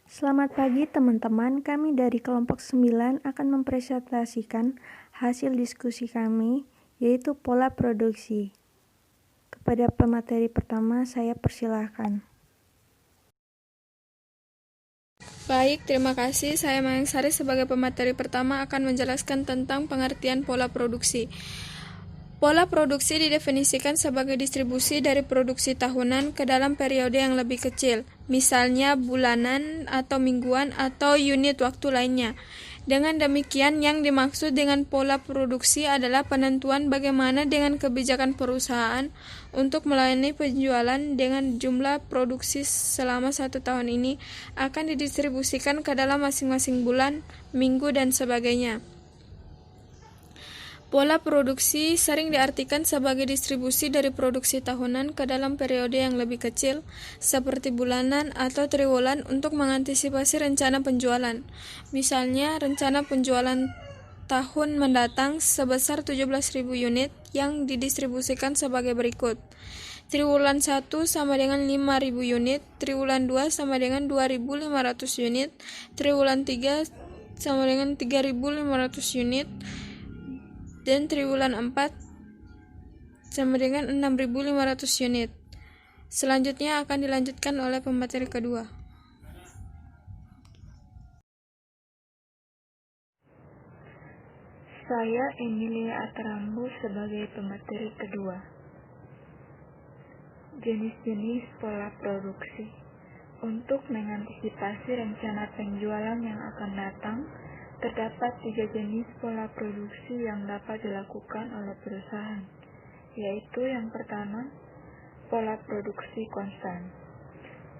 Selamat pagi teman-teman, kami dari kelompok 9 akan mempresentasikan hasil diskusi kami, yaitu pola produksi. Kepada pemateri pertama, saya persilahkan. Baik, terima kasih. Saya Mayang Sari sebagai pemateri pertama akan menjelaskan tentang pengertian pola produksi. Pola produksi didefinisikan sebagai distribusi dari produksi tahunan ke dalam periode yang lebih kecil, misalnya bulanan atau mingguan atau unit waktu lainnya. Dengan demikian, yang dimaksud dengan pola produksi adalah penentuan bagaimana dengan kebijakan perusahaan untuk melayani penjualan dengan jumlah produksi selama 1 tahun ini akan didistribusikan ke dalam masing-masing bulan, minggu, dan sebagainya. Pola produksi sering diartikan sebagai distribusi dari produksi tahunan ke dalam periode yang lebih kecil, seperti bulanan atau triwulan untuk mengantisipasi rencana penjualan. Misalnya, rencana penjualan tahun mendatang sebesar 17.000 unit yang didistribusikan sebagai berikut. Triwulan 1 sama dengan 5.000 unit, triwulan 2 sama dengan 2.500 unit, triwulan 3 sama dengan 3.500 unit, dan triwulan 4 sama dengan 6.500 unit. Selanjutnya akan dilanjutkan oleh pemateri kedua. Saya Emilia Atrambu sebagai pemateri kedua. Jenis-jenis pola produksi. Untuk mengantisipasi rencana penjualan yang akan datang, terdapat 3 jenis pola produksi yang dapat dilakukan oleh perusahaan, yaitu yang pertama, pola produksi konstan.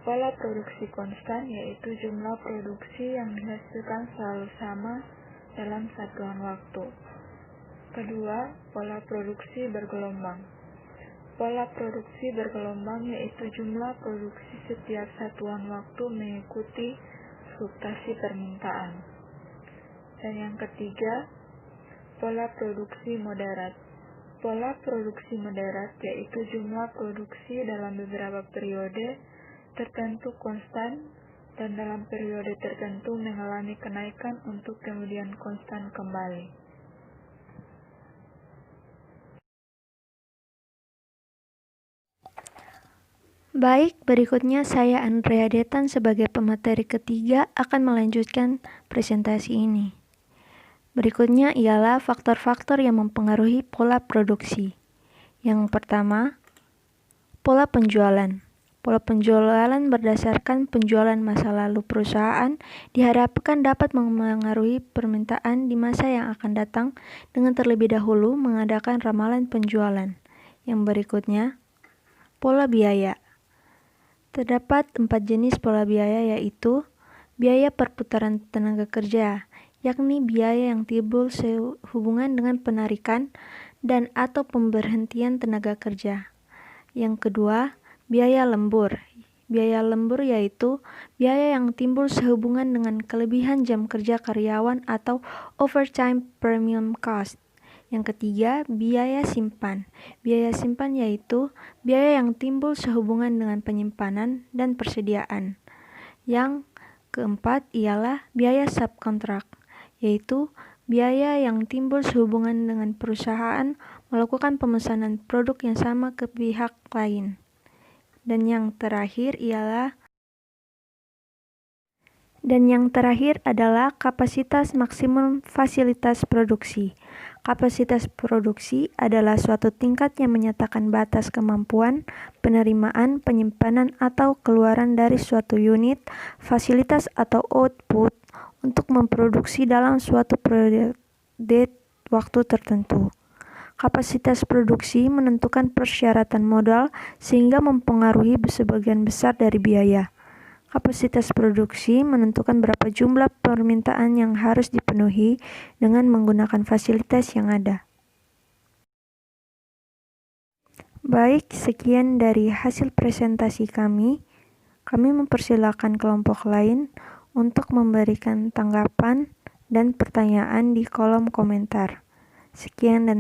Pola produksi konstan yaitu jumlah produksi yang dihasilkan selalu sama dalam satuan waktu. Kedua, pola produksi bergelombang. Pola produksi bergelombang yaitu jumlah produksi setiap satuan waktu mengikuti fluktuasi permintaan. Dan yang ketiga, pola produksi moderat. Pola produksi moderat yaitu jumlah produksi dalam beberapa periode tertentu konstan dan dalam periode tertentu mengalami kenaikan untuk kemudian konstan kembali. Baik, berikutnya saya Andrea Detan sebagai pemateri ketiga akan melanjutkan presentasi ini. Berikutnya ialah faktor-faktor yang mempengaruhi pola produksi. Yang pertama, pola penjualan. Pola penjualan berdasarkan penjualan masa lalu perusahaan diharapkan dapat memengaruhi permintaan di masa yang akan datang dengan terlebih dahulu mengadakan ramalan penjualan. Yang berikutnya, pola biaya. Terdapat 4 jenis pola biaya yaitu biaya perputaran tenaga kerja, yakni biaya yang timbul sehubungan dengan penarikan dan atau pemberhentian tenaga kerja. Yang kedua, biaya lembur. Biaya lembur yaitu biaya yang timbul sehubungan dengan kelebihan jam kerja karyawan atau overtime premium cost. Yang ketiga, biaya simpan. Biaya simpan yaitu biaya yang timbul sehubungan dengan penyimpanan dan persediaan. Yang keempat ialah biaya subkontrak, yaitu biaya yang timbul sehubungan dengan perusahaan melakukan pemesanan produk yang sama ke pihak lain. Dan yang terakhir adalah kapasitas maksimum fasilitas produksi. Kapasitas produksi adalah suatu tingkat yang menyatakan batas kemampuan, penerimaan, penyimpanan, atau keluaran dari suatu unit, fasilitas atau output untuk memproduksi dalam suatu periode waktu tertentu. Kapasitas produksi menentukan persyaratan modal sehingga mempengaruhi sebagian besar dari biaya. Kapasitas produksi menentukan berapa jumlah permintaan yang harus dipenuhi dengan menggunakan fasilitas yang ada. Baik, sekian dari hasil presentasi kami. Kami mempersilakan kelompok lain untuk memberikan tanggapan dan pertanyaan di kolom komentar. Sekian dan